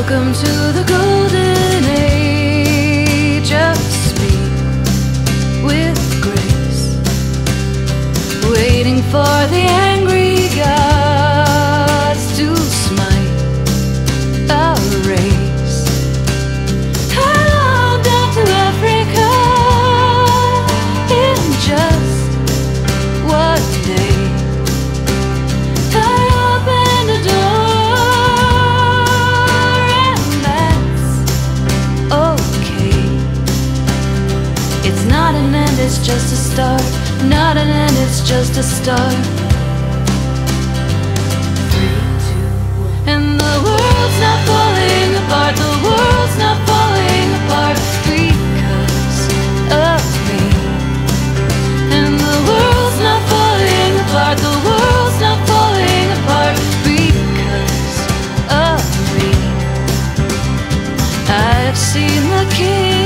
Welcome to the golden age of speed with grace, waiting for the angry gods to smite a race. Hello down to Africa in just one day. I opened a door and that's okay. It's not an end, it's just a start. Not an end, it's just a start. 3, 2, 1. And the world's not falling apart. The world's not falling apart because of me. And the world's not falling apart. The world's not falling apart because of me. I've seen the king